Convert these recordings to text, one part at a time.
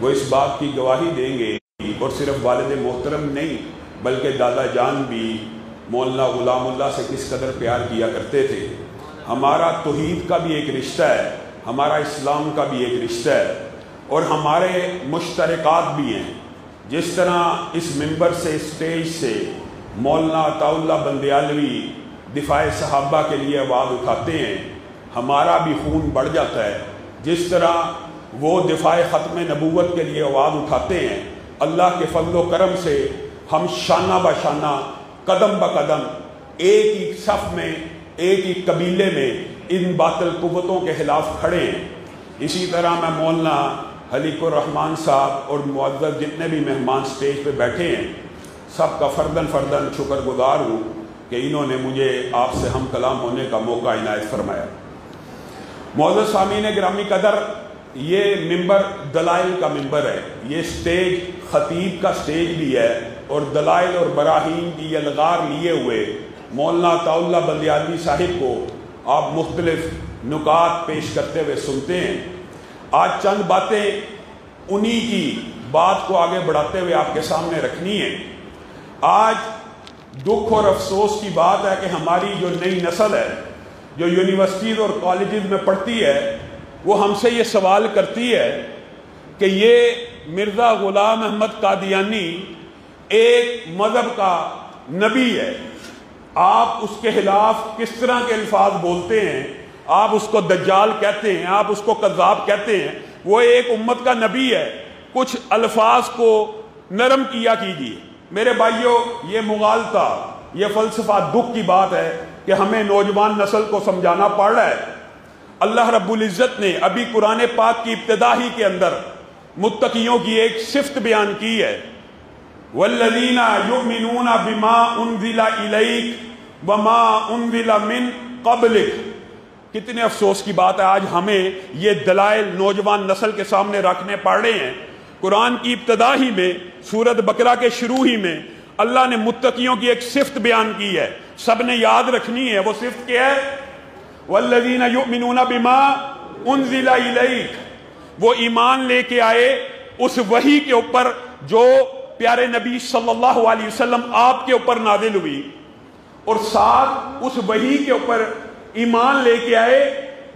وہ اس بات کی گواہی دیں گے، اور صرف والد محترم نہیں بلکہ دادا جان بھی مولانا غلام اللہ سے کس قدر پیار کیا کرتے تھے۔ ہمارا توحید کا بھی ایک رشتہ ہے، ہمارا اسلام کا بھی ایک رشتہ ہے، اور ہمارے مشترکات بھی ہیں۔ جس طرح اس ممبر سے، اسٹیج سے مولانا عطا اللہ بندیالوی دفاع صحابہ کے لیے آواز اٹھاتے ہیں، ہمارا بھی خون بڑھ جاتا ہے۔ جس طرح وہ دفاع ختم نبوت کے لیے آواز اٹھاتے ہیں، اللہ کے فضل و کرم سے ہم شانہ بہ شانہ، قدم بہ قدم ایک ہی صف میں، ایک ہی قبیلے میں ان باطل قوتوں کے خلاف کھڑے ہیں۔ اسی طرح میں مولانا حلیق الرحمان صاحب اور معزز جتنے بھی مہمان سٹیج پہ بیٹھے ہیں، سب کا فرداً شکر گزار ہوں کہ انہوں نے مجھے آپ سے ہم کلام ہونے کا موقع عنایت فرمایا۔ معزز سامعین گرامی قدر، یہ ممبر دلائل کا ممبر ہے، یہ سٹیج خطیب کا سٹیج بھی ہے، اور دلائل اور براہین کی یلغار لیے ہوئے مولانا عطا اللہ بندیالوی صاحب کو آپ مختلف نکات پیش کرتے ہوئے سنتے ہیں۔ آج چند باتیں انہی کی بات کو آگے بڑھاتے ہوئے آپ کے سامنے رکھنی ہے۔ آج دکھ اور افسوس کی بات ہے کہ ہماری جو نئی نسل ہے، جو یونیورسٹیز اور کالجز میں پڑھتی ہے، وہ ہم سے یہ سوال کرتی ہے کہ یہ مرزا غلام احمد قادیانی ایک مذہب کا نبی ہے، آپ اس کے خلاف کس طرح کے الفاظ بولتے ہیں؟ آپ اس کو دجال کہتے ہیں، آپ اس کو کذاب کہتے ہیں، وہ ایک امت کا نبی ہے، کچھ الفاظ کو نرم کیا کیجیے۔ میرے بھائیوں، یہ مغالطہ، یہ فلسفہ دکھ کی بات ہے کہ ہمیں نوجوان نسل کو سمجھانا پڑ رہا ہے۔ اللہ رب العزت نے ابھی قرآن پاک کی ابتدا ہی کے اندر متقیوں کی ایک صفت بیان کی ہے، والذین یؤمنون بما انزل الیک وما انزل من قبلک۔ کتنے افسوس کی بات ہے، آج ہمیں یہ دلائل نوجوان نسل کے سامنے رکھنے پڑ رہے ہیں۔ قرآن کی ابتدا ہی میں، سورۃ بقرہ کے شروع ہی میں اللہ نے متقیوں کی ایک صفت بیان کی ہے، سب نے یاد رکھنی ہے۔ وہ صفت کیا ہے؟ والذین یؤمنون بما انزل الیک، وہ ایمان لے کے آئے اس وحی کے اوپر جو پیارے نبی صلی اللہ علیہ وسلم آپ کے اوپر نازل ہوئی، اور ساتھ اس وحی کے اوپر ایمان لے کے آئے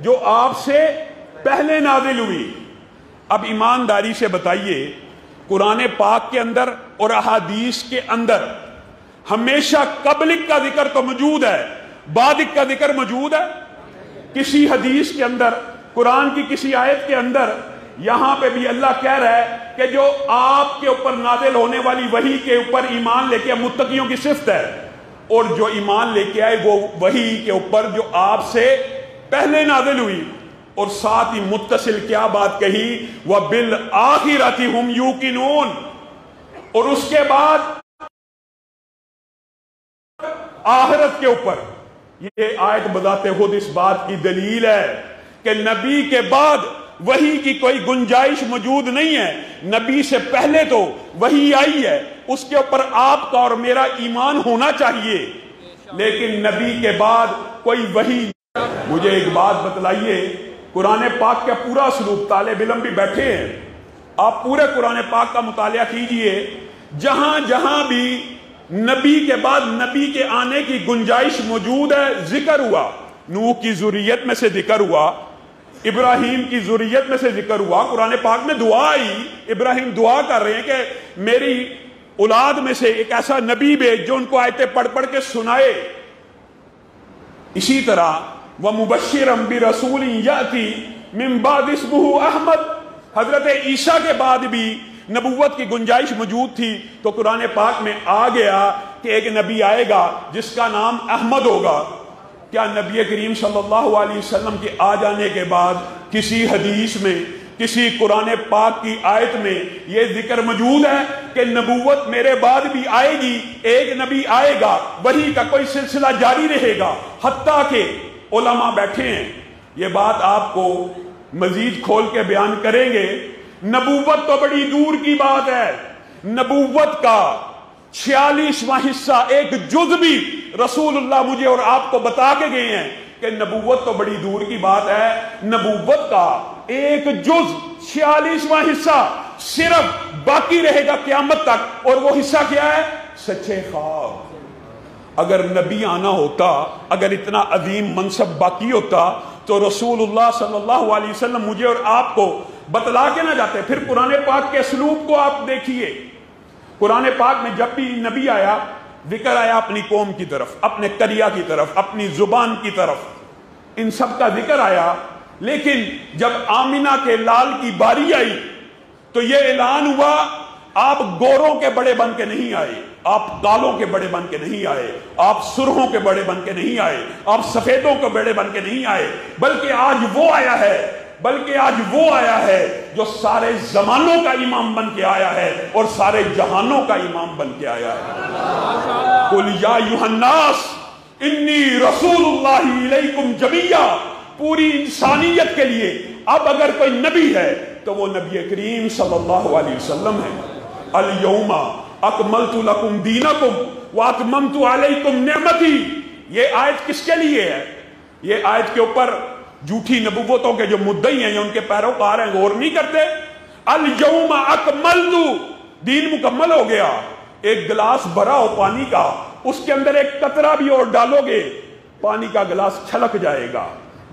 جو آپ سے پہلے نازل ہوئی۔ اب ایمانداری سے بتائیے، قرآن پاک کے اندر اور احادیث کے اندر ہمیشہ قبلک کا ذکر تو موجود ہے، بعدک کا ذکر موجود ہے؟ کسی حدیث کے اندر، قرآن کی کسی آیت کے اندر، یہاں پہ بھی اللہ کہہ رہا ہے کہ جو آپ کے اوپر نازل ہونے والی وحی کے اوپر ایمان لے کے متقیوں کی صفت ہے، اور جو ایمان لے کے آئے وہ وحی کے اوپر جو آپ سے پہلے نازل ہوئی، اور ساتھ ہی متصل کیا بات کہی، وَبِالْآخِرَةِ هُمْ يُوقِنُونَ، اور اس کے بعد آخرت کے اوپر۔ یہ آیت بذات خود اس بات کی دلیل ہے کہ نبی کے بعد وحی کی کوئی گنجائش موجود نہیں ہے۔ نبی سے پہلے تو وحی آئی ہے، اس کے اوپر آپ کا اور میرا ایمان ہونا چاہیے، لیکن نبی کے بعد کوئی وحی۔ مجھے ایک بات بتلائیے، قرآن پاک کا پورا اسلوب، طالب علم بھی بیٹھے ہیں، آپ پورے قرآن پاک کا مطالعہ کیجئے، جہاں جہاں بھی نبی کے بعد نبی کے آنے کی گنجائش موجود ہے، ذکر ہوا۔ نوح کی ذریت میں سے ذکر ہوا، ابراہیم کی ذریت میں سے ذکر ہوا، قرآن پاک میں دعا آئی، ابراہیم دعا کر رہے ہیں کہ میری اولاد میں سے ایک ایسا نبی بھیج جو ان کو آیتیں پڑھ پڑھ کے سنائے۔ اسی طرح وَمُبَشِّرًا بِرَسُولٍ يَأْتِي مِن بَعْدِ اسْمُهُ احمد، حضرت عیسیٰ کے بعد بھی نبوت کی گنجائش موجود تھی، تو قرآن پاک میں آ گیا کہ ایک نبی آئے گا جس کا نام احمد ہوگا۔ کیا نبی کریم صلی اللہ علیہ وسلم کے آ جانے کے بعد کسی حدیث میں، کسی قرآن پاک کی آیت میں یہ ذکر موجود ہے کہ نبوت میرے بعد بھی آئے گی، ایک نبی آئے گا، وحی کا کوئی سلسلہ جاری رہے گا؟ حتیٰ کہ علماء بیٹھے ہیں، یہ بات آپ کو مزید کھول کے بیان کریں گے۔ نبوت تو بڑی دور کی بات ہے، نبوت کا 46واں حصہ، ایک جز بھی رسول اللہ مجھے اور آپ کو بتا کے گئے ہیں کہ نبوت تو بڑی دور کی بات ہے۔ نبوت کا ایک جز 46واں حصہ صرف باقی رہے گا قیامت تک، اور وہ حصہ کیا ہے؟ سچے خواب۔ اگر نبی آنا ہوتا، اگر اتنا عظیم منصب باقی ہوتا تو رسول اللہ صلی اللہ علیہ وسلم مجھے اور آپ کو بتلا کے نہ جاتے۔ پھر قرآن پاک کے اسلوب کو آپ دیکھیے، قرآن پاک میں جب بھی نبی آیا، ذکر آیا اپنی قوم کی طرف، اپنے قریہ کی طرف، اپنی زبان کی طرف، ان سب کا ذکر آیا۔ لیکن جب آمنہ کے لال کی باری آئی تو یہ اعلان ہوا، آپ گوروں کے بڑے بن کے نہیں آئے، آپ کالوں کے بڑے بن کے نہیں آئے، آپ سرخوں کے بڑے بن کے نہیں آئے، آپ سفیدوں کے بڑے بن کے نہیں آئے، بلکہ آج وہ آیا ہے جو سارے زمانوں کا امام بن کے آیا ہے اور سارے جہانوں کا امام بن کے آیا ہے۔ قُلْ يَا أَيُّهَا النَّاسُ إِنِّي رَسُولُ اللَّهِ إِلَيْكُمْ جَمِيعًا، پوری انسانیت کے لیے اب اگر کوئی نبی ہے تو وہ نبی کریم صلی اللہ علیہ وسلم ہے۔ الْيَوْمَ أَكْمَلْتُ لَكُمْ دِينَكُمْ وَأَتْمَمْتُ عَلَيْكُمْ نِعْمَتِي۔ یہ آیت کس کے لیے ہے؟ یہ آیت کے اوپر جھوٹی نبوتوں کے جو مدعی ہیں یا ان کے پیروکار ہیں غور نہیں کرتے۔ الْيَوْمَ أَكْمَلْتُ، دین مکمل ہو گیا۔ ایک گلاس بھرا ہو پانی کا، اس کے اندر ایک قطرہ بھی اور ڈالو گے پانی کا گلاس چھلک جائے گا۔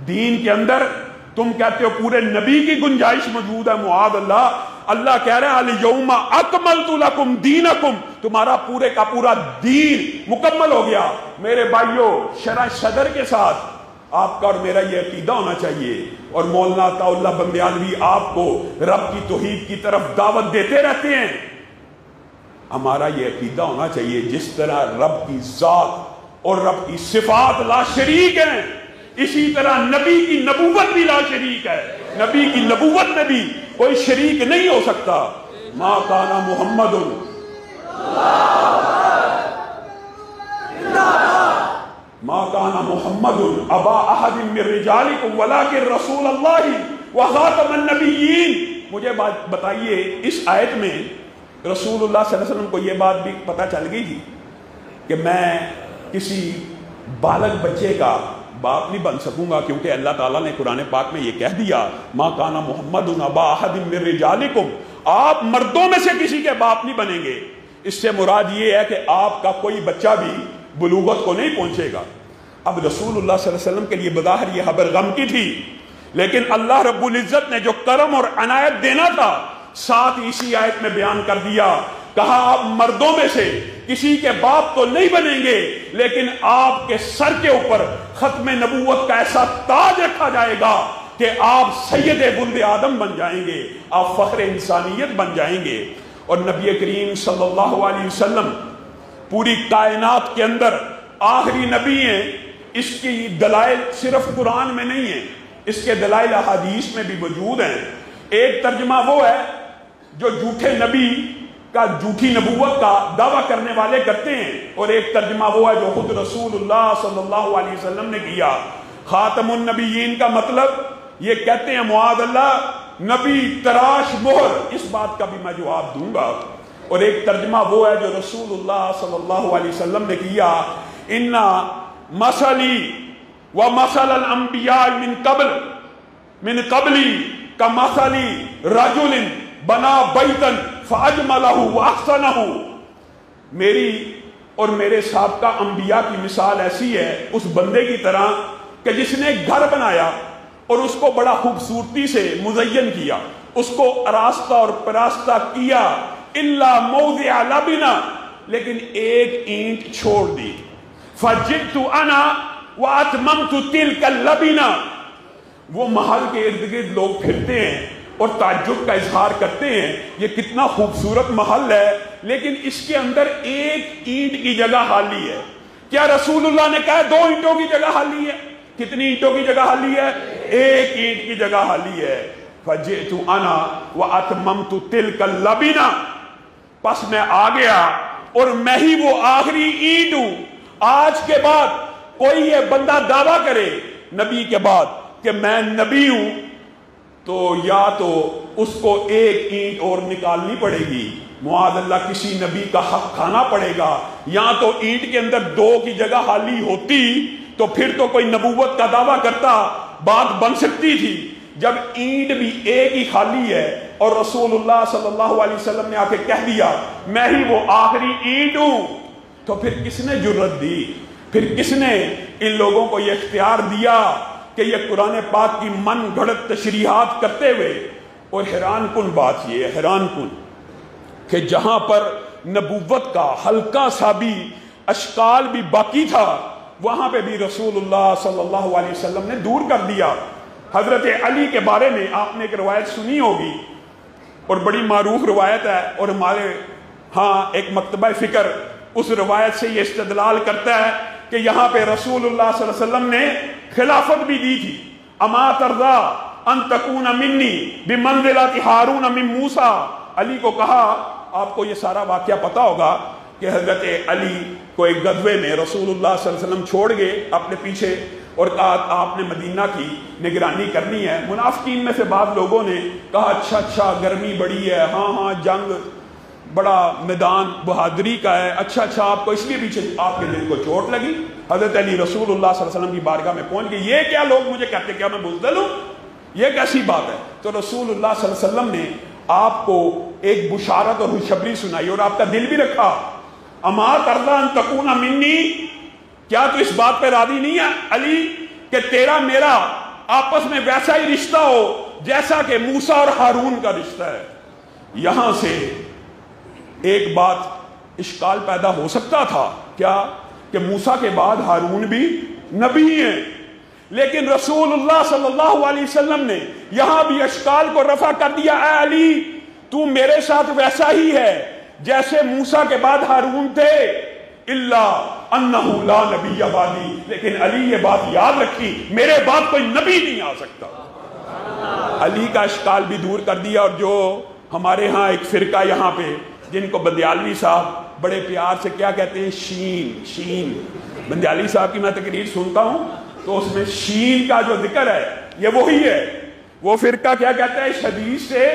دین کے اندر تم کہتے ہو پورے نبی کی گنجائش موجود ہے، معاذ اللہ۔ اللہ کہہ رہے ہیں الْيَوْمَ أَكْمَلْتُ لَكُمْ دِينَكُمْ، تمہارا پورے کا پورا دین مکمل ہو گیا۔ میرے بھائیو، شرح صدر کے ساتھ آپ کا اور میرا یہ عقیدہ ہونا چاہیے، اور مولانا عطا اللہ بندیالوی آپ کو رب کی توحید کی طرف دعوت دیتے رہتے ہیں۔ ہمارا یہ عقیدہ ہونا چاہیے جس طرح رب کی ذات اور رب کی صفات لا شریک ہیں، اسی طرح نبی کی نبوت بھی لا شریک ہے۔ نبی کی نبوت میں بھی کوئی شریک نہیں ہو سکتا۔ ما کان محمد ما کان محمد ابا احد من رجالکم ولکن رسول اللہ وخاتم النبیین۔ مجھے بات بتائیے، اس آیت میں رسول اللہ صلی اللہ علیہ وسلم کو یہ بات بھی پتہ چل گئی تھی کہ میں کسی بالغ بچے کا باپ نہیں بن سکوں گا، کیونکہ اللہ تعالیٰ نے قرآن پاک میں یہ کہہ دیا ما کان محمد ابا احد من رجالکم، آپ مردوں میں سے کسی کے باپ نہیں بنیں گے۔ اس سے مراد یہ ہے کہ آپ کا کوئی بچہ بھی بلوغت کو نہیں پہنچے گا۔ اب رسول اللہ صلی اللہ علیہ وسلم کے لیے بظاہر یہ خبر غم کی تھی، لیکن اللہ رب العزت نے جو کرم اور عنایت دینا تھا ساتھ اسی آیت میں بیان کر دیا۔ کہا آپ مردوں میں سے کسی کے باپ تو نہیں بنیں گے، لیکن آپ کے سر کے اوپر ختم نبوت کا ایسا تاج رکھا جائے گا کہ آپ سید ولد آدم بن جائیں گے، آپ فخر انسانیت بن جائیں گے۔ اور نبی کریم صلی اللہ علیہ وسلم پوری کائنات کے اندر آخری نبی ہیں۔ اس کی دلائل صرف قرآن میں نہیں ہیں، اس کے دلائل احادیث میں بھی موجود ہیں۔ ایک ترجمہ وہ ہے جو جھوٹے نبی کا، جھوٹی نبوت کا دعویٰ کرنے والے کرتے ہیں، اور ایک ترجمہ وہ ہے جو خود رسول اللہ صلی اللہ علیہ وسلم نے کیا۔ خاتم النبیین کا مطلب یہ کہتے ہیں معاذ اللہ نبی تراش مہر، اس بات کا بھی میں جواب دوں گا۔ اور ایک ترجمہ وہ ہے جو رسول اللہ صلی اللہ علیہ وسلم نے کیا، اِنَّ مَثَلِي وَمَثَلَ الْأَنْبِيَاءِ مِنْ قَبْلِي كَمَثَلِ رَجُلٍ بَنَا بَيْتًا فَأَجْمَلَهُ وَأَحْسَنَهُ، میری اور میرے سابقہ انبیاء کی مثال ایسی ہے اس بندے کی طرح کہ جس نے گھر بنایا اور اس کو بڑا خوبصورتی سے مزین کیا، اس کو آراستہ اور پراستہ کیا، الا موضع لبنہ، لیکن ایک اینٹ چھوڑ دی۔ فجئت انا واتممت تلک اللبنہ، وہ محل کے ارد گرد لوگ پھرتے ہیں اور تعجب کا اظہار کرتے ہیں یہ کتنا خوبصورت محل ہے، لیکن اس کے اندر ایک اینٹ کی جگہ خالی ہے۔ کیا رسول اللہ نے کہا 2 اینٹوں کی جگہ خالی ہے؟ کتنی اینٹوں کی جگہ خالی ہے؟ ایک اینٹ کی جگہ خالی ہے۔ فجئت انا واتممت تلک اللبنہ، پس میں آ گیا اور میں ہی وہ آخری اینٹ ہوں۔ آج کے بعد کوئی یہ بندہ دعویٰ کرے نبی کے بعد کہ میں نبی ہوں تو یا تو اس کو ایک اینٹ اور نکالنی پڑے گی، معاذ اللہ کسی نبی کا حق کھانا پڑے گا، یا تو اینٹ کے اندر 2 کی جگہ خالی ہوتی تو پھر تو کوئی نبوت کا دعویٰ کرتا، بات بن سکتی تھی۔ جب اینٹ بھی ایک ہی خالی ہے اور رسول اللہ صلی اللہ علیہ وسلم نے آ کے کہہ دیا میں ہی وہ آخری اینٹ ہوں، تو پھر کس نے جرت دی، پھر کس نے ان لوگوں کو یہ اختیار دیا کہ یہ قرآن پاک کی من گھڑت تشریحات کرتے ہوئے؟ اور حیران کن بات یہ ہے، حیران کن کہ جہاں پر نبوت کا ہلکا سا بھی اشکال بھی باقی تھا، وہاں پہ بھی رسول اللہ صلی اللہ علیہ وسلم نے دور کر دیا۔ حضرت علی کے بارے میں آپ نے ایک روایت سنی ہوگی اور بڑی معروف روایت ہے، اور ہمارے ہاں ایک مکتبہ فکر اس روایت سے یہ استدلال کرتا ہے کہ یہاں پہ رسول اللہ صلی اللہ علیہ وسلم نے خلافت بھی دی تھی۔ اما ترضا ان تکون منی بمنزلۃ ہارون من موسیٰ، علی کو کہا، آپ کو یہ سارا واقعہ پتا ہوگا کہ حضرت علی کو ایک غزوے میں رسول اللہ صلی اللہ علیہ وسلم چھوڑ گئے اپنے پیچھے اور کہا آپ نے مدینہ کی نگرانی کرنی ہے۔ منافقین میں سے بعض لوگوں نے کہا اچھا گرمی بڑی ہے، ہاں جنگ بڑا میدان بہادری کا ہے، اچھا آپ کو اس لیے پیچھے، آپ کے دل کو چوٹ لگی۔ حضرت علی رسول اللہ صلی اللہ علیہ وسلم کی بارگاہ میں پہنچ گئے، یہ کیا لوگ مجھے کہتے کیا میں بزدل ہوں، یہ کیسی بات ہے؟ تو رسول اللہ صلی اللہ علیہ وسلم نے آپ کو ایک بشارت اور خوشخبری سنائی اور آپ کا دل بھی رکھا۔ اما ترضا ان تکون منی، کیا تو اس بات پہ راضی نہیں ہے علی کہ تیرا میرا آپس میں ویسا ہی رشتہ ہو جیسا کہ موسیٰ اور ہارون کا رشتہ ہے؟ یہاں سے ایک بات اشکال پیدا ہو سکتا تھا، کیا کہ موسیٰ کے بعد ہارون بھی نبی ہیں، لیکن رسول اللہ صلی اللہ علیہ وسلم نے یہاں بھی اشکال کو رفع کر دیا، اے علی تو میرے ساتھ ویسا ہی ہے جیسے موسیٰ کے بعد ہارون تھے، الا انہ لا نبی بعدی، لیکن علی یہ بات یاد رکھی میرے بعد کوئی نبی نہیں آ سکتا۔ علی کا اشکال بھی دور کر دیا۔ اور جو ہمارے ہاں ایک فرقہ یہاں پہ جن کو بندیالوی صاحب بڑے پیار سے کیا کہتے ہیں، شین، بندیالوی صاحب کی میں تقریر سنتا ہوں تو اس میں شین کا جو ذکر ہے یہ وہی ہے۔ وہ فرقہ کیا کہتا ہے، اس حدیث سے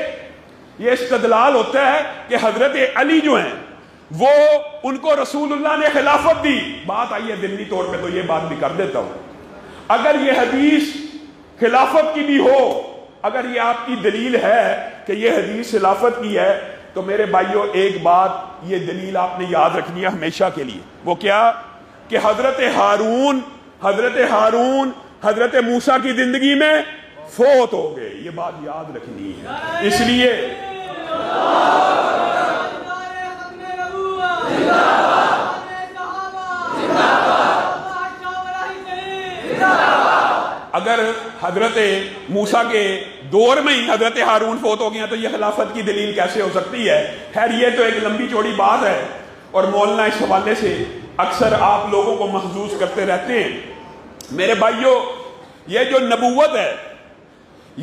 یہ استدلال ہوتا ہے کہ حضرت علی جو ہیں وہ ان کو رسول اللہ نے خلافت دی۔ بات آئی ہے دلی طور پہ تو یہ بات بھی کر دیتا ہوں، اگر یہ حدیث خلافت کی بھی ہو، اگر یہ آپ کی دلیل ہے کہ یہ حدیث خلافت کی ہے، تو میرے بھائیوں ایک بات یہ دلیل آپ نے یاد رکھنی ہے ہمیشہ کے لیے، وہ کیا کہ حضرت ہارون حضرت موسیٰ کی زندگی میں فوت ہو گئے، یہ بات یاد رکھنی ہے۔ اس لیے اگر حضرت موسیٰ کے دور میں ہی حضرت ہارون فوت ہو گیا تو یہ خلافت کی دلیل کیسے ہو سکتی ہے؟ خیر یہ تو ایک لمبی چوڑی بات ہے، اور مولانا اس حوالے سے اکثر آپ لوگوں کو محظوظ کرتے رہتے ہیں۔ میرے بھائیوں یہ جو نبوت ہے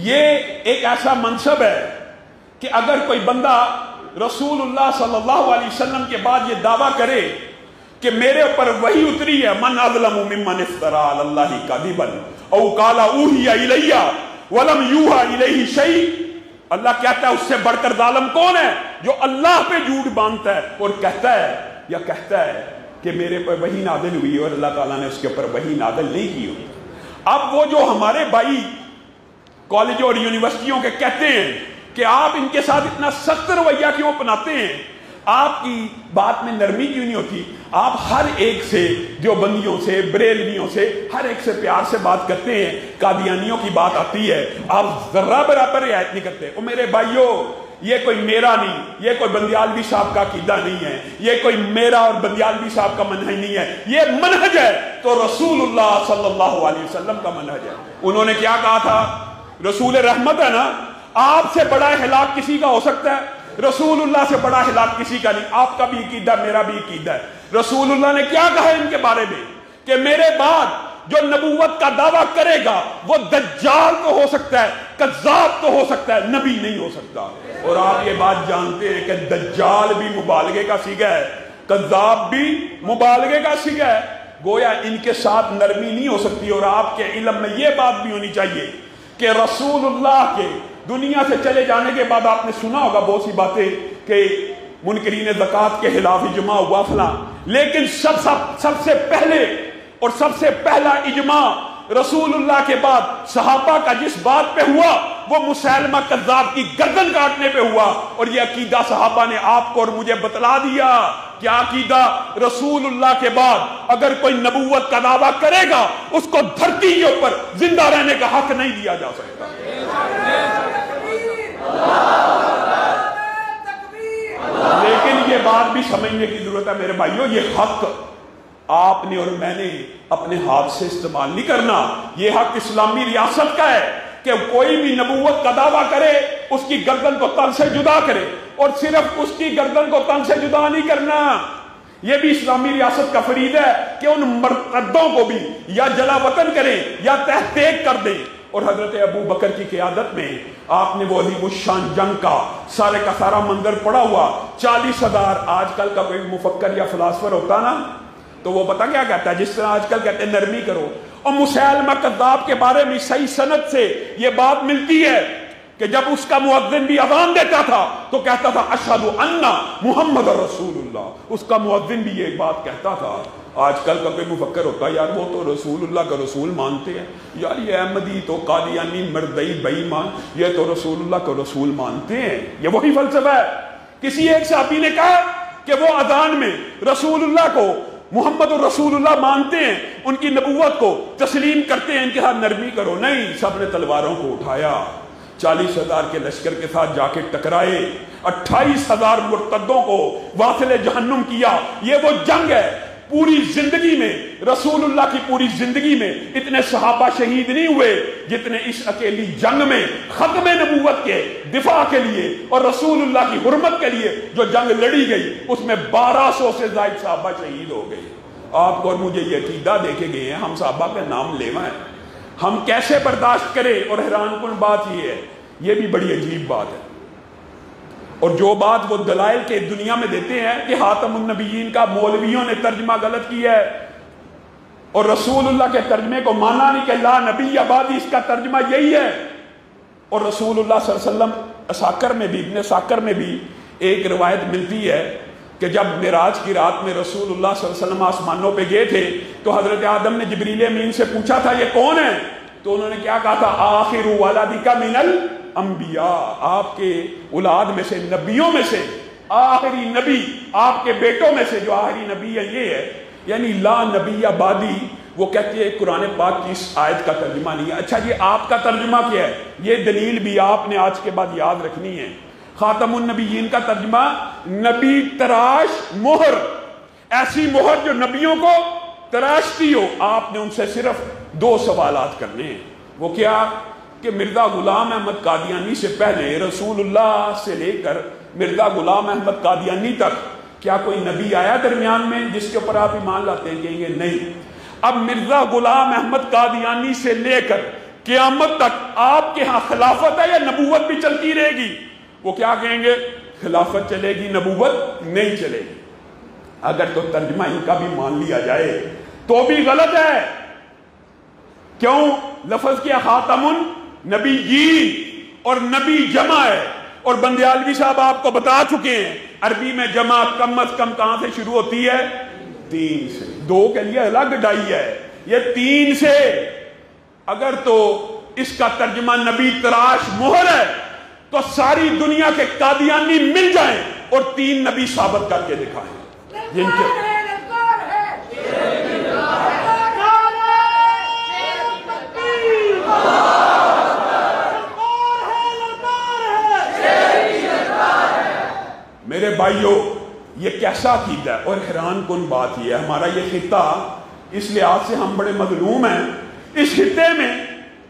یہ ایک ایسا منصب ہے کہ اگر کوئی بندہ رسول اللہ صلی اللہ علیہ وسلم کے بعد یہ دعویٰ کرے کہ میرے اوپر وحی اتری ہے، من اظلم ممن افترى علی اللہ کذبا او قال اوحی الی ولم یوحى الیہ شیء، اللہ کہتا ہے اس سے بڑھ کر ظالم کون ہے جو اللہ پہ جھوٹ باندھتا ہے اور کہتا ہے کہ میرے پر وحی نازل ہوئی اور اللہ تعالیٰ نے اس کے اوپر وحی نازل نہیں کی ہوئی۔ اب وہ جو ہمارے بھائی کالجوں اور یونیورسٹیوں کے کہتے ہیں کہ آپ ان کے ساتھ اتنا سخت رویہ کیوں اپناتے ہیں، آپ کی بات میں نرمی کیوں نہیں ہوتی؟ آپ ہر ایک سے، جو بندیوں سے، بریلویوں سے، ہر ایک سے پیار سے بات کرتے ہیں، قادیانیوں کی بات آتی ہے آپ ذرہ برابر رعایت نہیں کرتے۔ اور میرے بھائیوں یہ کوئی میرا نہیں، یہ کوئی بندیالوی صاحب کا عقیدہ نہیں ہے، یہ کوئی میرا اور بندیالوی صاحب کا منہج نہیں ہے، یہ منہج ہے تو رسول اللہ صلی اللہ علیہ وسلم کا منہج ہے۔ انہوں نے کیا کہا تھا؟ رسول رحمت ہے نا، آپ سے بڑا ہلاک کسی کا ہو سکتا ہے؟ رسول اللہ سے بڑا ہلاک کسی کا نہیں۔ آپ کا بھی عقیدہ، میرا بھی عقیدہ ہے۔ رسول اللہ نے کیا کہا ان کے بارے میں کہ میرے بعد جو نبوت کا دعویٰ کرے گا وہ دجال تو ہو سکتا ہے، کذاب تو ہو سکتا ہے، نبی نہیں ہو سکتا۔ اور آپ یہ بات جانتے ہیں کہ دجال بھی مبالغے کا صیغہ ہے، کذاب بھی مبالغے کا صیغہ ہے، گویا ان کے ساتھ نرمی نہیں ہو سکتی۔ اور آپ کے علم میں یہ بات بھی ہونی چاہیے کہ رسول اللہ کے دنیا سے چلے جانے کے بعد آپ نے سنا ہوگا بہت سی باتیں کہ منکرین زکوٰۃ کے خلاف اجماع ہوا فلاں، لیکن سب سے پہلے اور سب سے پہلا اجماع رسول اللہ کے بعد صحابہ کا جس بات پہ ہوا وہ مسیلمہ کذاب کی گردن کاٹنے پہ ہوا، اور یہ عقیدہ صحابہ نے آپ کو اور مجھے بتلا دیا۔ کیا عقیدہ؟ رسول اللہ کے بعد اگر کوئی نبوت کا دعویٰ کرے گا اس کو دھرتی کے اوپر زندہ رہنے کا حق نہیں دیا جا سکتا۔ لیکن یہ بات بھی سمجھنے کی ضرورت ہے میرے بھائیوں، یہ حق آپ نے اور میں نے اپنے ہاتھ سے استعمال نہیں کرنا، یہ حق اسلامی ریاست کا ہے کہ کوئی بھی نبوت کا دعویٰ کرے اس کی گردن کو تن سے جدا کرے، اور صرف اس کی گردن کو تن سے جدا نہیں کرنا، یہ بھی اسلامی ریاست کا فرید ہے کہ ان مرتدوں کو بھی یا جلا وطن کریں یا تحقیق کر دیں۔ اور حضرت ابو بکر کی قیادت میں آپ نے وہ عظیم الشان جنگ کا سارا منظر پڑا ہوا، 40,000 آج کل کا کوئی مفکر یا فلاسفر ہوتا نا تو وہ پتہ کیا کہتا ہے، جس طرح آج کل کہتے ہیں نرمی کرو، اور مسیلمہ کذاب کے بارے میں صحیح سند سے یہ بات ملتی ہے کہ جب اس کا مؤذن بھی اذان دیتا تھا تو کہتا تھا اشہد ان محمد رسول اللہ، اس کا مؤذن بھی یہ بات کہتا تھا۔ آج کل کا کوئی مفکر ہوتا ہے یار وہ تو رسول اللہ کا رسول مانتے ہیں، یار یہ احمدی تو قادیانی مردئی بے ایمان یہ تو رسول اللہ کا رسول مانتے ہیں، یہ وہی فلسفہ ہے۔ کسی ایک صحابی نے کہا کہ وہ اذان میں رسول اللہ کو محمد الرسول اللہ مانتے ہیں، ان کی نبوت کو تسلیم کرتے ہیں، ان کے ساتھ نرمی کرو، نہیں، سب نے تلواروں کو اٹھایا، 40,000 کے لشکر کے ساتھ جا کے ٹکرائے، 28,000 مرتدوں کو واصل جہنم کیا۔ یہ وہ جنگ ہے، پوری زندگی میں رسول اللہ کی پوری زندگی میں اتنے صحابہ شہید نہیں ہوئے جتنے اس اکیلی جنگ میں ختم نبوت کے دفاع کے لیے اور رسول اللہ کی حرمت کے لیے جو جنگ لڑی گئی اس میں 1200 سے زائد صحابہ شہید ہو گئے۔ آپ کو اور مجھے یہ عقیدہ دیکھے گئے ہیں، ہم صحابہ کے نام لیوا ہے، ہم کیسے برداشت کریں؟ اور حیران کن بات یہ ہے، یہ بھی بڑی عجیب بات ہے، اور جو بات وہ دلائل کے دنیا میں دیتے ہیں کہ خاتم النبیین کا مولویوں نے ترجمہ غلط کیا ہے اور رسول اللہ کے ترجمے کو مانا نہیں کہ لا نبی بعدی، اس کا ترجمہ یہی ہے۔ اور رسول اللہ صلی اللہ علیہ وسلم اساکر میں بھی، ابن ساکر میں بھی ایک روایت ملتی ہے کہ جب معراج کی رات میں رسول اللہ صلی اللہ علیہ وسلم آسمانوں پہ گئے تھے تو حضرت آدم نے جبریل امین سے پوچھا تھا یہ کون ہے؟ تو انہوں نے کیا کہا تھا؟ آخر ولدک من الانبیاء، آپ کے اولاد میں سے، نبیوں میں سے آخری نبی، آپ کے بیٹوں میں سے جو آخری نبی ہے یہ ہے، یعنی لا نبی بعدی۔ وہ کہتے ہیں قرآن پاک کی اس آیت کا ترجمہ نہیں ہے۔ اچھا جی آپ کا ترجمہ کیا ہے؟ یہ دلیل بھی آپ نے آج کے بعد یاد رکھنی ہے۔ خاتم النبیین کا ترجمہ نبی تراش مہر، ایسی مہر جو نبیوں کو تراشتی ہو۔ آپ نے ان سے صرف 2 سوالات کرنے ہیں، وہ کیا کہ مرزا غلام احمد قادیانی سے پہلے رسول اللہ سے لے کر مرزا غلام احمد قادیانی تک کیا کوئی نبی آیا درمیان میں جس کے اوپر آپ ایمان لاتے ہیں؟ کہیں گے نہیں۔ اب مرزا غلام احمد قادیانی سے لے کر قیامت تک آپ کے ہاں خلافت ہے یا نبوت بھی چلتی رہے گی؟ وہ کیا کہیں گے؟ خلافت چلے گی، نبوت نہیں چلے گی۔ اگر تو ترجمہ ان کا بھی مان لیا جائے تو بھی غلط ہے۔ کیوں؟ لفظ کیا خاتم النبیین، اور نبی جمع ہے، اور بندیالوی صاحب آپ کو بتا چکے ہیں عربی میں جمع کم از کم کہاں سے شروع ہوتی ہے؟ 3 سے۔ 2 کے لیے الگ ڈائی ہے، یہ 3 سے۔ اگر تو اس کا ترجمہ نبی تراش مہر ہے تو ساری دنیا کے قادیانی مل جائیں اور 3 نبی ثابت کر کے دکھائیں جن کے میرے بھائیوں یہ کیسا عقیدہ ہے؟ اور حیران کن بات یہ ہے، ہمارا یہ خطہ اس لحاظ سے ہم بڑے مظلوم ہیں، اس خطے میں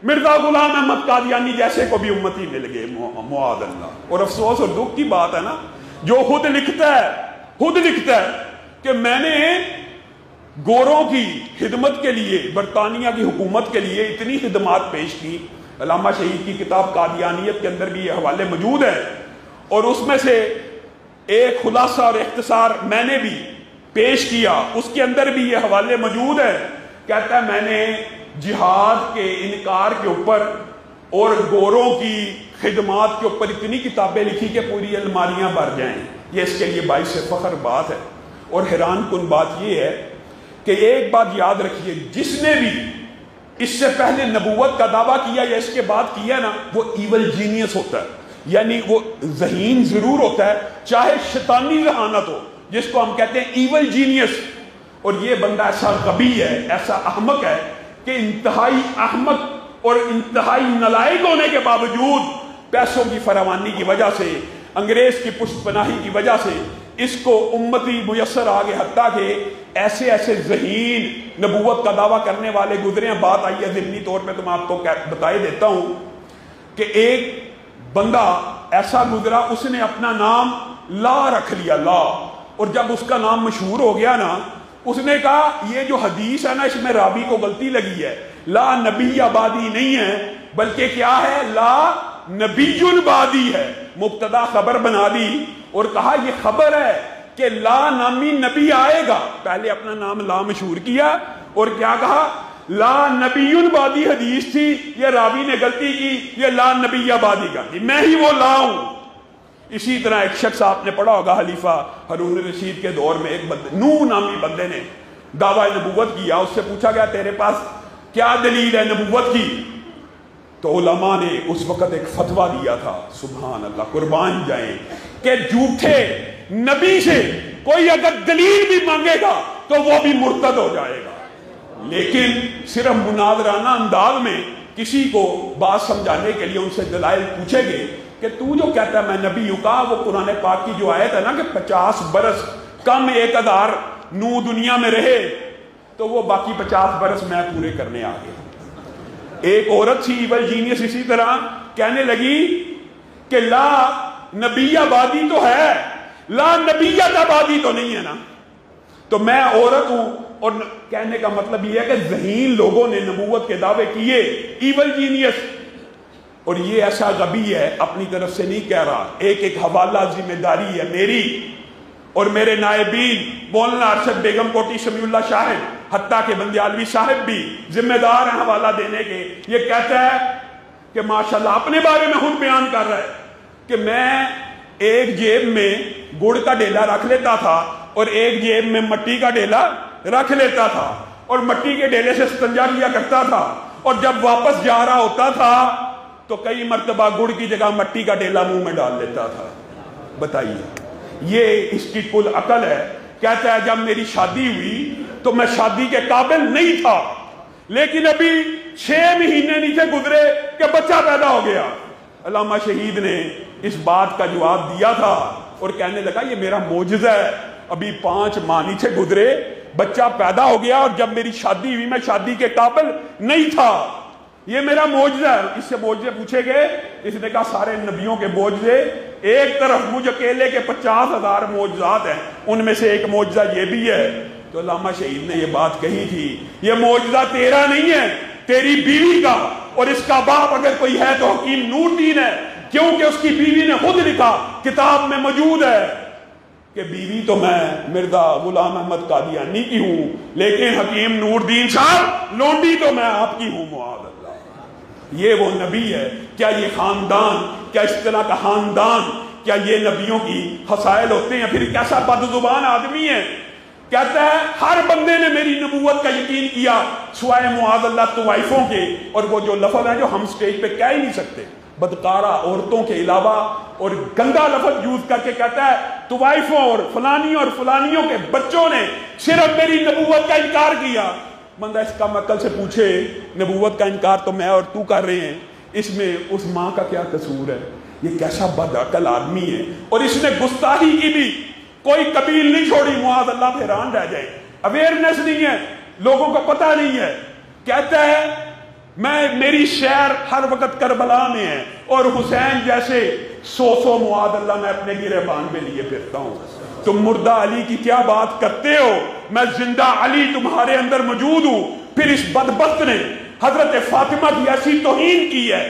مرزا غلام احمد قادیانی جیسے کو بھی امتی مل گئے، معاذ اللہ۔ اور افسوس اور دکھ کی بات ہے نا، جو خود لکھتا ہے کہ میں نے گوروں کی خدمت کے لیے، برطانیہ کی حکومت کے لیے اتنی خدمات پیش کی۔ علامہ شہید کی کتاب قادیانیت کے اندر بھی یہ حوالے موجود ہیں، اور اس میں سے ایک خلاصہ اور اختصار میں نے بھی پیش کیا، اس کے اندر بھی یہ حوالے موجود ہیں۔ کہتا ہے میں نے جہاد کے انکار کے اوپر اور گوروں کی خدمات کے اوپر اتنی کتابیں لکھی کہ پوری الماریاں بھر جائیں۔ یہ اس کے لیے باعث فخر بات ہے۔ اور حیران کن بات یہ ہے کہ ایک بات یاد رکھیے، جس نے بھی اس سے پہلے نبوت کا دعویٰ کیا یا اس کے بعد کیا نا، وہ ایول جینیس ہوتا ہے، یعنی وہ ذہین ضرور ہوتا ہے چاہے شیطانی ذہانت ہو، جس کو ہم کہتے ہیں ایول جینیس. اور یہ بندہ ایسا غبی ہے، ایسا احمق ہے کہ انتہائی احمق اور انتہائی نالائق ہونے کے باوجود پیسوں کی فراوانی کی وجہ سے، انگریز کی پشت پناہی کی وجہ سے اس کو امتی میسر آگے، حتیٰ کہ ایسے ایسے ذہین نبوت کا دعویٰ کرنے والے گزرے ہیں. بات آئی ہے ضمنی طور پہ تو میں آپ کو بتائے دیتا ہوں کہ ایک بندہ ایسا گزرا، اس نے اپنا نام لا رکھ لیا، لا. اور جب اس کا نام مشہور ہو گیا نا، اس نے کہا یہ جو حدیث ہے نا اس میں راوی کو غلطی لگی ہے، لا نبی آبادی نہیں ہے بلکہ کیا ہے، لا نبی بعدی ہے. مبتدا خبر بنا دی اور کہا یہ خبر ہے کہ لا نامی نبی آئے گا. پہلے اپنا نام لا مشہور کیا اور کیا کہا، لا نبی بعدی حدیث تھی، یہ راوی نے غلطی کی، یہ لا نبی بعدی کا تھی، میں ہی وہ لا ہوں. اسی طرح ایک شخص آپ نے پڑھا ہوگا خلیفہ ہارون الرشید کے دور میں، ایک بندے نوح نامی بندے نے دعویٰ نبوت کیا. اس سے پوچھا گیا تیرے پاس کیا دلیل ہے نبوت کی؟ تو علماء نے اس وقت ایک فتویٰ دیا تھا، سبحان اللہ، قربان جائیں، کہ جھوٹے نبی سے کوئی اگر دلیل بھی مانگے گا تو وہ بھی مرتد ہو جائے گا. لیکن صرف مناظرانہ انداز میں کسی کو بات سمجھانے کے لیے ان سے دلائل پوچھے گے کہ تو جو کہتا ہے میں نبی ہوں، کہا وہ قرآن پاک کی جو آیت ہے نا کہ 50 برس کم 1000 نو دنیا میں رہے تو وہ باقی 50 برس میں پورے کرنے آ گیا. ایک عورت تھی ایول جینیس اسی طرح کہنے لگی کہ لا نبی آبادی تو ہے، لا نبیت آبادی تو نہیں ہے نا. تو میں عورت ہوں، اور کہنے کا مطلب یہ ہے کہ ذہین لوگوں نے نبوت کے دعوے کیے، ایول جینیس. اور یہ ایسا غبی ہے، اپنی طرف سے نہیں کہہ رہا، ایک حوالہ ذمہ داری ہے میری اور میرے نائبین مولانا ارشد بیگم کوٹی سمیع اللہ شاہد، حتیٰ کہ بندیالوی صاحب بھی ذمہ دار ہیں حوالہ دینے کے. یہ کہتا ہے کہ ماشاءاللہ اپنے بارے میں خود بیان کر رہا ہے کہ میں ایک جیب میں گڑ کا ڈیلا رکھ لیتا تھا اور ایک جیب میں مٹی کا ڈیلا رکھ لیتا تھا، اور مٹی کے ڈیلے سے استنجا کیا کرتا تھا، اور جب واپس جا رہا ہوتا تھا تو کئی مرتبہ گڑ کی جگہ مٹی کا ڈیلا منہ میں ڈال لیتا تھا. بتائیے، یہ اس کی کل عقل ہے. کہتا ہے جب میری شادی ہوئی تو میں شادی کے قابل نہیں تھا، لیکن ابھی 6 مہینے نہیں تھے گزرے کہ بچہ پیدا ہو گیا. علامہ شہید نے اس بات کا جواب دیا تھا اور کہنے لگا یہ میرا معجزہ ہے، ابھی 5 ماہ نہیں تھے گزرے بچہ پیدا ہو گیا، اور جب میری شادی ہوئی میں شادی کے قابل نہیں تھا، یہ میرا معجزہ ہے. اس سے معجزے پوچھے گئے، اس نے کہا سارے نبیوں کے معجزے ایک طرف، مجھ اکیلے کے 50,000 معجزات ہیں، ان میں سے ایک معجزہ یہ بھی ہے. تو علامہ شہید نے یہ بات کہی تھی، یہ معجزہ تیرا نہیں ہے، تیری بیوی کا، اور اس کا باپ اگر کوئی ہے تو حکیم نور الدین ہے، کیونکہ اس کی بیوی نے خود لکھا، کتاب میں موجود ہے کہ بیوی تو میں مرزا غلام احمد قادیانی کی ہوں، لیکن حکیم نور الدین صاحب لونڈی تو میں آپ کی ہوں. معاذ اللہ، یہ وہ نبی ہے؟ کیا یہ خاندان، کیا اس طرح کا خاندان، کیا یہ نبیوں کی خصائل ہوتے ہیں؟ پھر کیسا بدزبان آدمی ہے. کہتا ہے ہر بندے نے میری نبوت کا یقین کیا سوائے معاذ اللہ طوائفوں کے، اور وہ جو لفظ ہیں جو ہم سٹیج پہ کہہ ہی نہیں سکتے، بدکارہ عورتوں کے علاوہ، اور گندا لفظ یوز کر کے کہتا ہے طوائفوں اور فلانیوں کے بچوں نے صرف میری نبوت کا انکار کیا. بندہ اس کا عقل سے پوچھے، نبوت کا انکار تو میں اور تو کر رہے ہیں، اس میں اس ماں کا کیا قصور ہے؟ یہ کیسا بد عقل آدمی ہے. اور اس نے گستاخی کی بھی کوئی قبیل نہیں چھوڑی. معاذ اللہ حیران رہ جائے، اویئرنیس نہیں ہے، لوگوں کو پتہ نہیں ہے. کہتا ہے میری شہر ہر وقت کربلا میں ہے، اور حسین جیسے 100 معاذ اللہ میں اپنے گریبان پہ لیے پھرتا ہوں. تم مردہ علی کی کیا بات کرتے ہو؟ میں زندہ علی تمہارے اندر موجود ہوں. پھر اس بدبخت نے حضرت فاطمہ کی ایسی توہین کی ہے.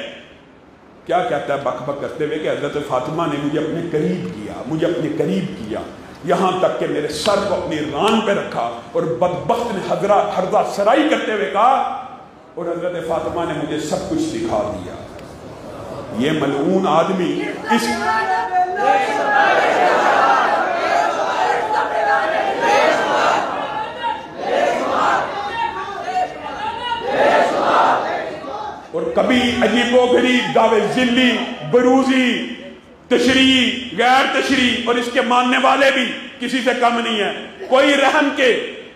کیا کہتا ہے بک بک کرتے ہوئے کہ حضرت فاطمہ نے مجھے اپنے قریب کیا، یہاں تک کہ میرے سر کو اپنی ران پہ رکھا. اور بدبخت نے حرزہ سرائی کرتے ہوئے کہا، اور حضرت فاطمہ نے مجھے سب کچھ سکھا دیا. یہ ملعون آدمی اس عجیب و غریب دعوے ذلی، بروزی، تشریح، غیر تشریح، اور اس کے ماننے والے بھی کسی سے کم نہیں ہے. کوئی رحم کے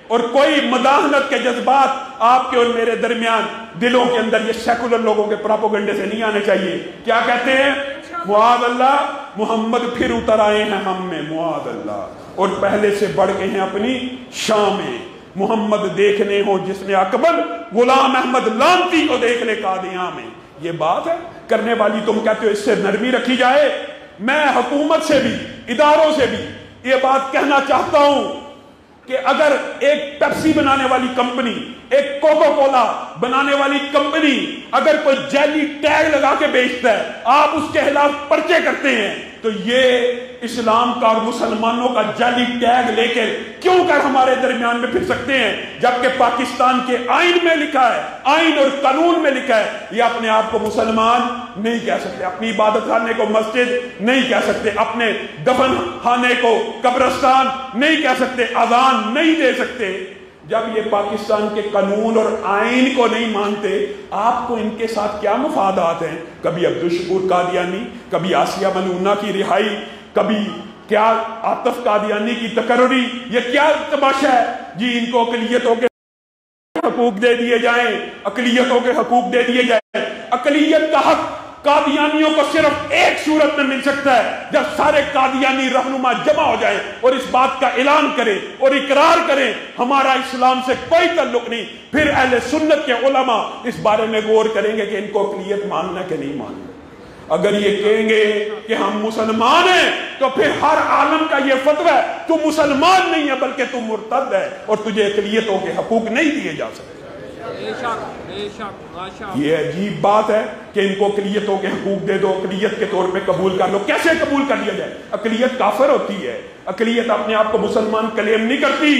اور کوئی مداحنت کے جذبات آپ کے اور میرے درمیان دلوں کے اندر یہ سیکولر لوگوں کے پراپوگنڈے سے نہیں آنے چاہیے. کیا کہتے ہیں؟ معاذ اللہ، محمد پھر اتر آئے ہیں ہم میں، معاذ اللہ، اور پہلے سے بڑھ کے ہیں اپنی شام میں. محمد دیکھنے ہو جس نے اکبر، غلام احمد لانتی کو دیکھ لے قادیاں میں. یہ بات ہے کرنے والی. تم کہتے ہو اس سے نرمی رکھی جائے. میں حکومت سے بھی، اداروں سے بھی یہ بات کہنا چاہتا ہوں کہ اگر ایک پیپسی بنانے والی کمپنی، ایک کوکا کولا بنانے والی کمپنی اگر کوئی جعلی ٹیگ لگا کے بیچتا ہے، آپ اس کے خلاف پرچے کرتے ہیں، تو یہ اسلام کا اور مسلمانوں کا جعلی ٹیگ لے کے کیوں کر ہمارے درمیان میں پھر سکتے ہیں؟ جبکہ پاکستان کے آئین میں لکھا ہے، آئین اور قانون میں لکھا ہے، یہ اپنے آپ کو مسلمان نہیں کہہ سکتے، اپنی عبادت خانے کو مسجد نہیں کہہ سکتے، اپنے دفن خانے کو قبرستان نہیں کہہ سکتے، اذان نہیں دے سکتے. جب یہ پاکستان کے قانون اور آئین کو نہیں مانتے، آپ کو ان کے ساتھ کیا مفادات ہیں؟ کبھی عبدالشکور قادیانی، کبھی آسیہ ملونہ کی رہائی، کبھی کیا عاطف قادیانی کی تقرری. یہ کیا تماشا ہے جی؟ ان کو اقلیتوں کے حقوق دے دیے جائیں، اقلیتوں کے حقوق دے دیے جائیں. اقلیت کا حق قادیانیوں کو صرف ایک صورت میں مل سکتا ہے، جب سارے قادیانی رہنما جمع ہو جائیں اور اس بات کا اعلان کریں اور اقرار کریں ہمارا اسلام سے کوئی تعلق نہیں. پھر اہل سنت کے علماء اس بارے میں غور کریں گے کہ ان کو اقلیت ماننا کہ نہیں ماننا. اگر یہ کہیں گے کہ ہم مسلمان ہیں تو پھر ہر عالم کا یہ فتویٰ ہے تو مسلمان نہیں ہے بلکہ تو مرتد ہے اور تجھے اقلیتوں کے حقوق نہیں دیے جا سکتے. یہ عجیب بات ہے کہ ان کو اقلیتوں کے حقوق دے دو، اقلیت کے طور پہ قبول کر لو. کیسے قبول کر لیا جائے؟ اقلیت کافر ہوتی ہے، اقلیت اپنے آپ کو مسلمان کلیم نہیں کرتی.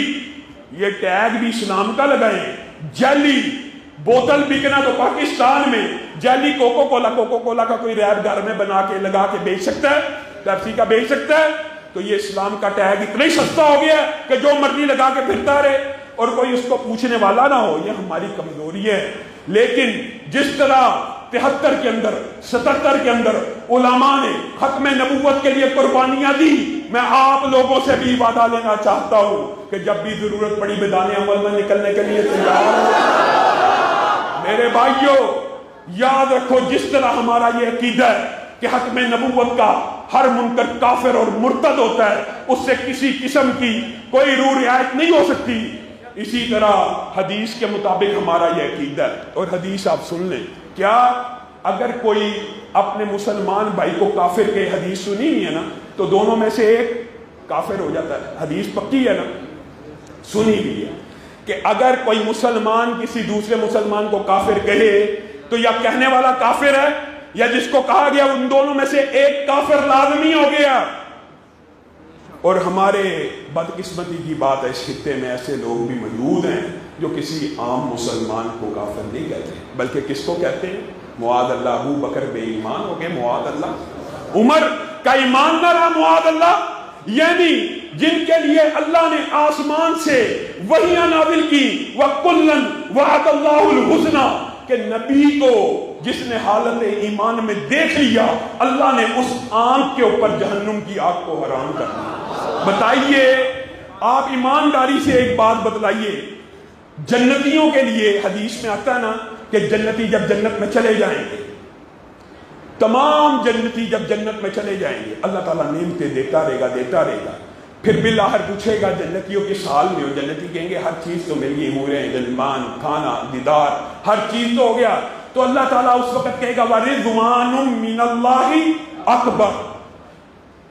یہ ٹیگ بھی اسلام کا لگائیں. جعلی بوتل بکنا تو پاکستان میں جعلی کوکو کولا کا کوئی ریپ گھر میں بنا کے لگا کے بیچ سکتا ہے، پیپسی کا بیچ سکتا ہے. تو یہ اسلام کا ٹیگ اتنا ہی سستا ہو گیا کہ جو مرضی لگا کے پھرتا رہے اور کوئی اس کو پوچھنے والا نہ ہو. یہ ہماری کمزوری ہے. لیکن جس طرح 73 کے اندر 77 کے اندر علماء نے ختم نبوت کے لیے قربانیاں دی، میں آپ لوگوں سے بھی وعدہ لینا چاہتا ہوں کہ جب بھی ضرورت پڑی میدان عمل میں نکلنے کے لیے تیار ہوں. میرے بھائیوں یاد رکھو، جس طرح ہمارا یہ عقیدہ ہے کہ ختم نبوت کا ہر منکر کافر اور مرتد ہوتا ہے، اس سے کسی قسم کی کوئی روح رعایت نہیں ہو سکتی، اسی طرح حدیث کے مطابق ہمارا یہ عقیدہ ہے. اور حدیث آپ سن لیں، کیا اگر کوئی اپنے مسلمان بھائی کو کافر کے، حدیث سنی ہوئی ہے نا، تو دونوں میں سے ایک کافر ہو جاتا ہے. حدیث پکی ہے نا، سنی ہوئی ہے کہ اگر کوئی مسلمان کسی دوسرے مسلمان کو کافر کہے تو یا کہنے والا کافر ہے یا جس کو کہا گیا ان دونوں میں سے ایک کافر لازمی ہو گیا. اور ہمارے بدقسمتی کی بات ہے، اس خطے میں ایسے لوگ بھی موجود ہیں جو کسی عام مسلمان کو کافر نہیں کہتے، بلکہ کس کو کہتے ہیں؟ معاذ اللہ ابو بکر بے ایمان ہو گئے، معاذ اللہ عمر کا ایمان نہ رہا، معاذ اللہ. یعنی جن کے لیے اللہ نے آسمان سے وحیاں نازل کی، وَكُلًّا وَعَدَ اللَّهُ الْحُسْنَى، کہ نبی کو جس نے حالت ایمان میں دیکھ لیا اللہ نے اس آنکھ کے اوپر جہنم کی آگ کو حرام کر دیا. بتائیے آپ ایمانداری سے ایک بات بتلائیے، جنتیوں کے لیے حدیث میں آتا ہے نا کہ جنتی جب جنت میں چلے جائیں گے، تمام جنتی جب جنت میں چلے جائیں گے، اللہ تعالیٰ نعمتیں دیتا رہے گا. پھر بالآخر پوچھے گا جنتیوں کے سال میں ہو، جنتی کہیں گے ہر چیز تو مل گئی، حوریں، غلمان، کھانا، دیدار، ہر چیز تو ہو گیا. تو اللہ تعالیٰ اس وقت کہے گا وَرِضْوَانٌ مِّنَ اللَّهِ اکبر،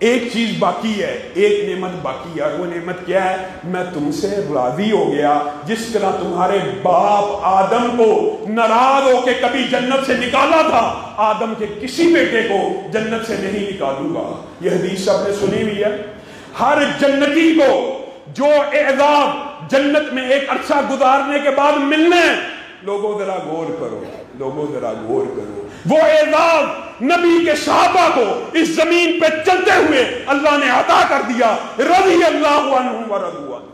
ایک چیز باقی ہے، ایک نعمت باقی ہے، اور وہ نعمت کیا ہے؟ میں تم سے راضی ہو گیا. جس طرح تمہارے باپ آدم کو ناراض ہو کے کبھی جنت سے نکالا تھا، آدم کے کسی بیٹے کو جنت سے نہیں نکالوں گا. یہ حدیث سب نے سنی ہوئی ہے. ہر جنتی کو جو اعزاز جنت میں ایک عرصہ گزارنے کے بعد ملنے، لوگوں ذرا غور کرو، وہ اعزاز نبی کے صحابہ کو اس زمین پہ چلتے ہوئے اللہ نے عطا کر دیا. رضی اللہ عنہم ورضوا عنہ.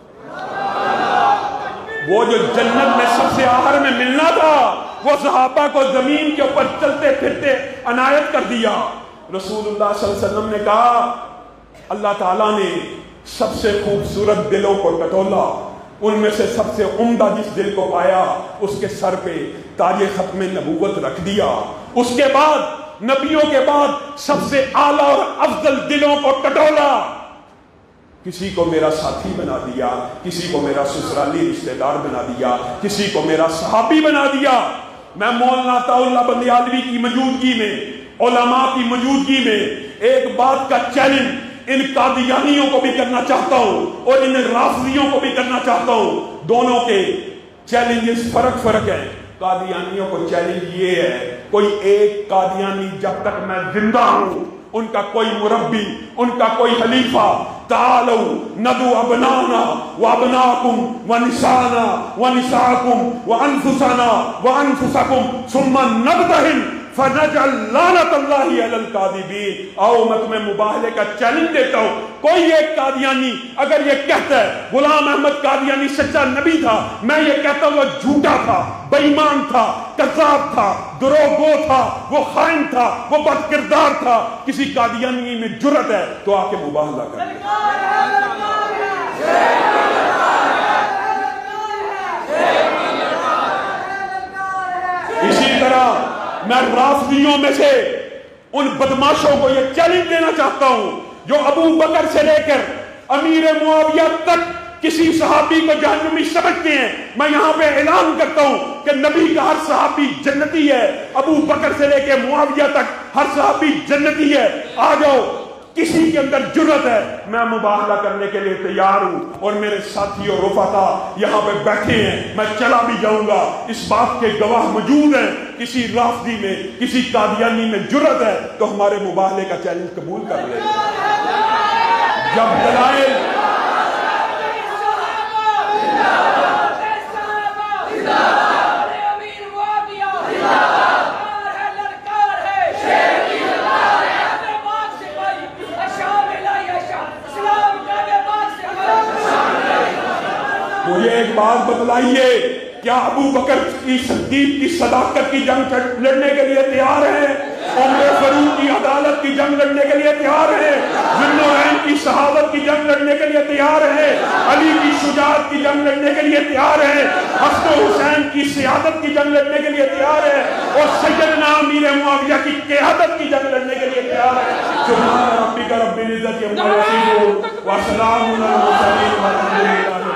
وہ جو جنت میں سب سے آخر میں ملنا تھا، وہ صحابہ کو زمین کے اوپر چلتے پھرتے عنایت کر دیا۔ رسول اللہ صلی اللہ علیہ وسلم نے کہا اللہ تعالیٰ نے سب سے خوبصورت دلوں کو ٹٹولا، ان میں سے سب سے عمدہ جس دل کو پایا اس کے سر پہ تاج ختم نبوت رکھ دیا۔ اس کے بعد نبیوں کے بعد سب سے اعلیٰ اور افضل دلوں کو ٹٹولا، کسی کو میرا ساتھی بنا دیا، کسی کو میرا سسرالی رشتہ دار بنا دیا، کسی کو میرا صحابی بنا دیا۔ میں مولانا عطا اللہ بندیالوی کی موجودگی میں، علماء کی موجودگی میں ایک بات کا چیلنج ان قادیانیوں کو بھی کرنا چاہتا ہوں اور ان رافضیوں کو بھی کرنا چاہتا ہوں۔ دونوں کے چیلنجز فرق ہے۔ قادیانیوں کو چیلنج یہ ہے، کوئی ایک قادیانی جب تک میں زندہ ہوں، ان کا کوئی مربی، ان کا کوئی خلیفہ، تعالوا ندعو ابنانا وابناکم ونسانا ونساکم وانفسنا وانفسکم ثم نبتہل فنجعل لعنت اللہ علی الکاذبین۔ آؤ میں تمہیں مباہلے کا چیلنج دیتا ہوں، کوئی ایک قادیانی اگر یہ کہتا ہے غلام احمد قادیانی سچا نبی تھا، میں یہ کہتا ہوں وہ جھوٹا تھا، بے ایمان تھا، کذاب تھا، دروغگو تھا، وہ خائن تھا، وہ بد کردار تھا، کسی قادیانی میں جرأت ہے تو آ کے مباہلہ کر۔ اسی طرح میں رافضیوں میں سے ان بدماشوں کو یہ چیلنج دینا چاہتا ہوں جو ابو بکر سے لے کر امیر معاویہ تک کسی صحابی کو جہنمی سمجھتے ہیں۔ میں یہاں پہ اعلان کرتا ہوں کہ نبی کا ہر صحابی جنتی ہے، ابو بکر سے لے کے معاویہ تک ہر صحابی جنتی ہے۔ آ جاؤ، کسی کے اندر جرأت ہے، میں مباہلہ کرنے کے لیے تیار ہوں، اور میرے ساتھی اور رفقا یہاں پہ بیٹھے ہیں، میں چلا بھی جاؤں گا، اس بات کے گواہ موجود ہیں۔ کسی رافضی میں، کسی قادیانی میں جرأت ہے تو ہمارے مباہلے کا چیلنج قبول کر لیں۔ جب دلائل مجھے ایک بات بتلائیے، کیا ابو بکر کی صدیق کی صداقت کی جنگ لڑنے کے لیے تیار ہیں؟ عمر فاروق کی عدالت کی جنگ لڑنے کے لیے تیار ہیں؟ ذوالنورین کی صحابت کی جنگ لڑنے کے لیے تیار ہیں؟ علی کی شجاعت کی جنگ لڑنے کے لیے تیار ہیں؟ حسن و حسین کی سیادت کی جنگ لڑنے کے لیے تیار ہیں؟ اور سیدنا امیر معاویہ کی قیادت کی جنگ لڑنے کے لیے تیار ہیں؟ سبحان ربک رب العزت عما یصفون وسلام علی المرسلین والحمد للہ۔